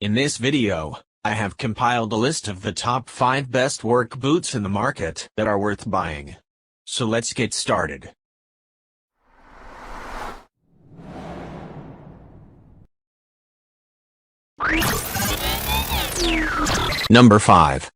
In this video, I have compiled a list of the top 5 best work boots in the market that are worth buying. So let's get started. Number 5.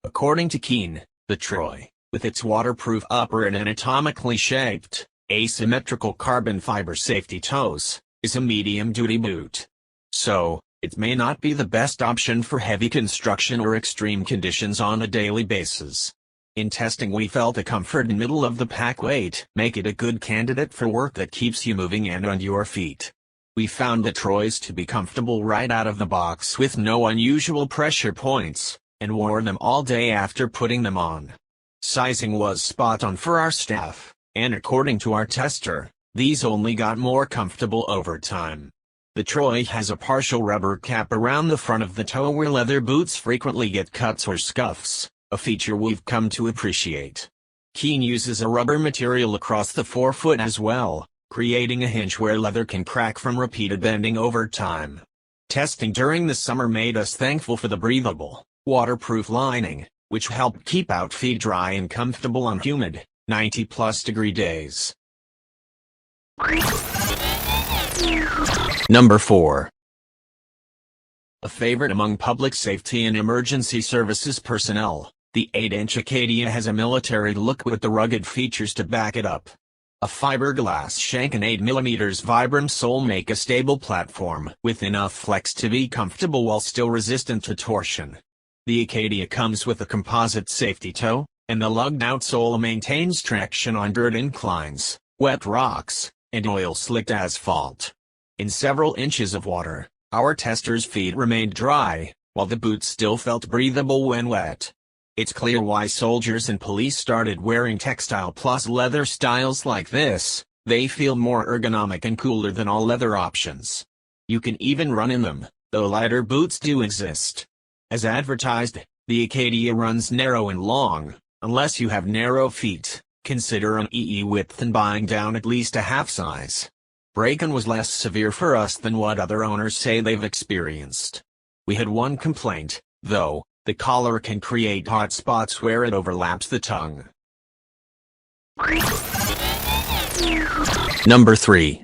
According to Keane, the Troy, with its waterproof upper and anatomically shaped, asymmetrical carbon fiber safety toes, is a medium-duty boot. So, it may not be the best option for heavy construction or extreme conditions on a daily basis. In testing, we felt the comfort and middle-of-the-pack weight make it a good candidate for work that keeps you moving and on your feet. We found the Troys to be comfortable right out of the box with no unusual pressure points, and wore them all day after putting them on. Sizing was spot on for our staff, and according to our tester, these only got more comfortable over time. The Troy has a partial rubber cap around the front of the toe where leather boots frequently get cuts or scuffs, a feature we've come to appreciate. Keane uses a rubber material across the forefoot as well, creating a hinge where leather can crack from repeated bending over time. Testing during the summer made us thankful for the breathable, waterproof lining, which helped keep out feet dry and comfortable on humid, 90+ degree days. Number 4. A favorite among public safety and emergency services personnel, the 8-inch Acadia has a military look with the rugged features to back it up. A fiberglass shank and 8mm Vibram sole make a stable platform with enough flex to be comfortable while still resistant to torsion. The Acadia comes with a composite safety toe, and the lugged-out sole maintains traction on dirt inclines, wet rocks, and oil-slicked asphalt. In several inches of water, our testers' feet remained dry, while the boot still felt breathable when wet. It's clear why soldiers and police started wearing textile plus leather styles like this. They feel more ergonomic and cooler than all leather options. You can even run in them, though lighter boots do exist. As advertised, the Acadia runs narrow and long. Unless you have narrow feet, consider an EE width and buying down at least a half size. Break-in was less severe for us than what other owners say they've experienced. We had one complaint, though: the collar can create hot spots where it overlaps the tongue. Number 3.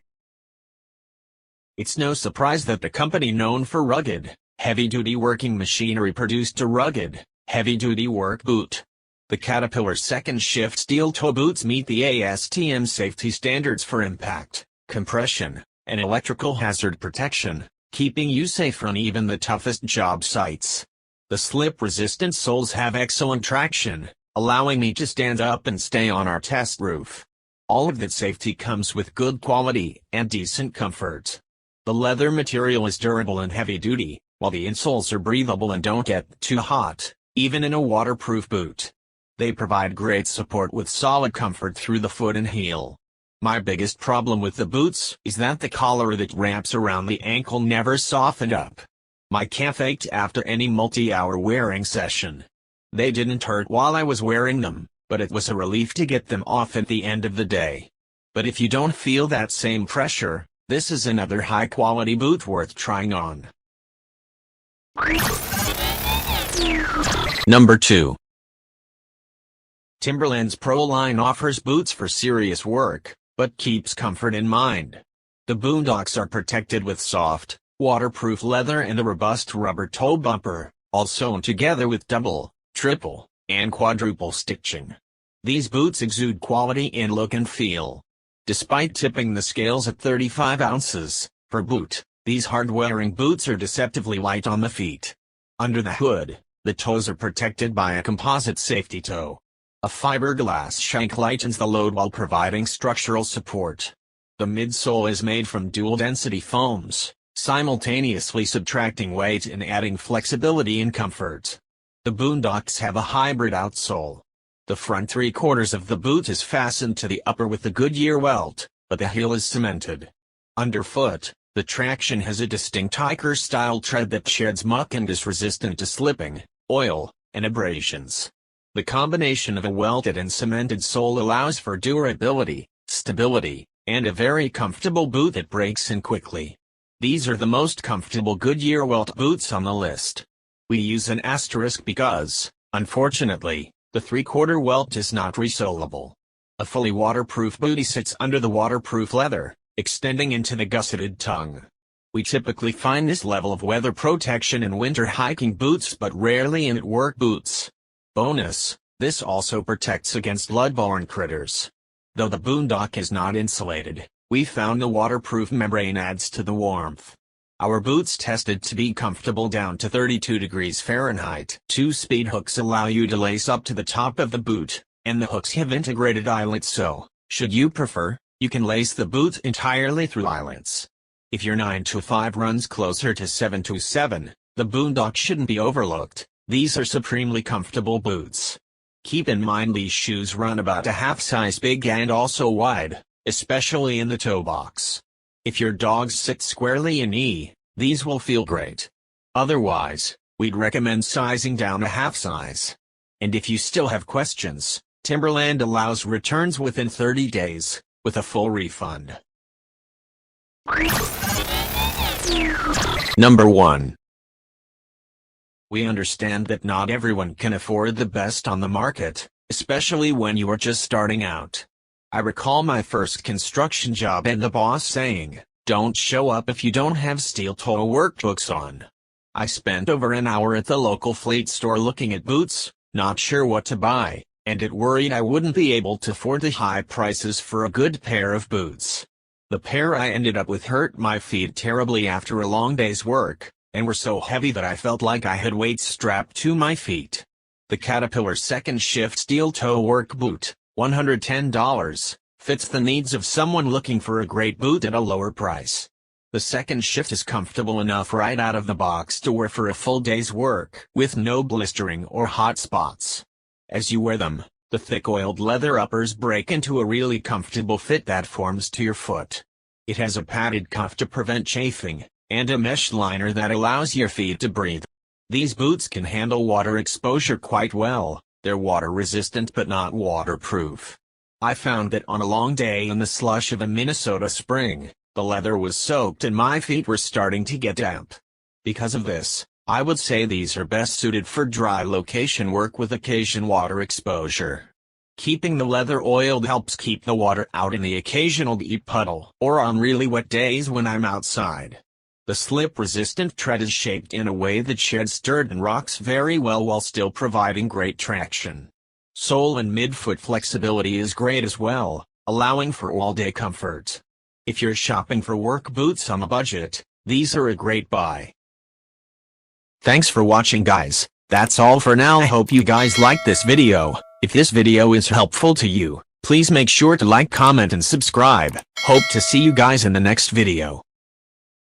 It's no surprise that the company known for rugged, heavy-duty working machinery produced a rugged, heavy-duty work boot. The Caterpillar second shift steel toe boots meet the ASTM safety standards for impact, compression, and electrical hazard protection, keeping you safe on even the toughest job sites. The slip-resistant soles have excellent traction, allowing me to stand up and stay on our test roof. All of that safety comes with good quality and decent comfort. The leather material is durable and heavy-duty, while the insoles are breathable and don't get too hot, even in a waterproof boot. They provide great support with solid comfort through the foot and heel. My biggest problem with the boots is that the collar that wraps around the ankle never softened up. My calf ached after any multi-hour wearing session. They didn't hurt while I was wearing them, but it was a relief to get them off at the end of the day. But if you don't feel that same pressure, this is another high-quality boot worth trying on. Number 2. Timberland's Pro line offers boots for serious work, but keeps comfort in mind. The Boondocks are protected with soft, waterproof leather and a robust rubber toe bumper, all sewn together with double, triple, and quadruple stitching. These boots exude quality in look and feel. Despite tipping the scales at 35 ounces per boot, these hard-wearing boots are deceptively light on the feet. Under the hood, the toes are protected by a composite safety toe. A fiberglass shank lightens the load while providing structural support. The midsole is made from dual-density foams, simultaneously subtracting weight and adding flexibility and comfort. The Boondocks have a hybrid outsole. The front 3/4 of the boot is fastened to the upper with a Goodyear welt, but the heel is cemented. Underfoot, the traction has a distinct hiker-style tread that sheds muck and is resistant to slipping, oil, and abrasions. The combination of a welted and cemented sole allows for durability, stability, and a very comfortable boot that breaks in quickly. These are the most comfortable Goodyear welt boots on the list. We use an asterisk because, unfortunately, the 3/4 welt is not resolable. A fully waterproof bootie sits under the waterproof leather, extending into the gusseted tongue. We typically find this level of weather protection in winter hiking boots but rarely in work boots. Bonus, this also protects against bloodborne critters. Though the boondock is not insulated, we found the waterproof membrane adds to the warmth. Our boots tested to be comfortable down to 32 degrees Fahrenheit. 2-speed hooks allow you to lace up to the top of the boot, and the hooks have integrated eyelets, so, should you prefer, you can lace the boot entirely through eyelets. If your 9 to 5 runs closer to 7 to 7, the boondock shouldn't be overlooked. These are supremely comfortable boots. Keep in mind these shoes run about a half size big and also wide, especially in the toe box. If your dogs sit squarely in knee, these will feel great. Otherwise, we'd recommend sizing down a half size. And if you still have questions, Timberland allows returns within 30 days, with a full refund. Number 1. We understand that not everyone can afford the best on the market, especially when you are just starting out. I recall my first construction job and the boss saying, "Don't show up if you don't have steel-toe workbooks on." I spent over an hour at the local fleet store looking at boots, not sure what to buy, and it worried I wouldn't be able to afford the high prices for a good pair of boots. The pair I ended up with hurt my feet terribly after a long day's work, and were so heavy that I felt like I had weights strapped to my feet. The Caterpillar second shift steel-toe work boot, $110, fits the needs of someone looking for a great boot at a lower price. The second shift is comfortable enough right out of the box to wear for a full day's work, with no blistering or hot spots. As you wear them, the thick oiled leather uppers break into a really comfortable fit that forms to your foot. It has a padded cuff to prevent chafing, and a mesh liner that allows your feet to breathe. These boots can handle water exposure quite well. They're water resistant but not waterproof. I found that on a long day in the slush of a Minnesota spring, the leather was soaked and my feet were starting to get damp. Because of this, I would say these are best suited for dry location work with occasion water exposure. Keeping the leather oiled helps keep the water out in the occasional deep puddle or on really wet days when I'm outside. The slip-resistant tread is shaped in a way that sheds dirt and rocks very well while still providing great traction. Sole and midfoot flexibility is great as well, allowing for all-day comfort. If you're shopping for work boots on a budget, these are a great buy. Thanks for watching, guys. That's all for now. I hope you guys liked this video. If this video is helpful to you, please make sure to like, comment, and subscribe. Hope to see you guys in the next video.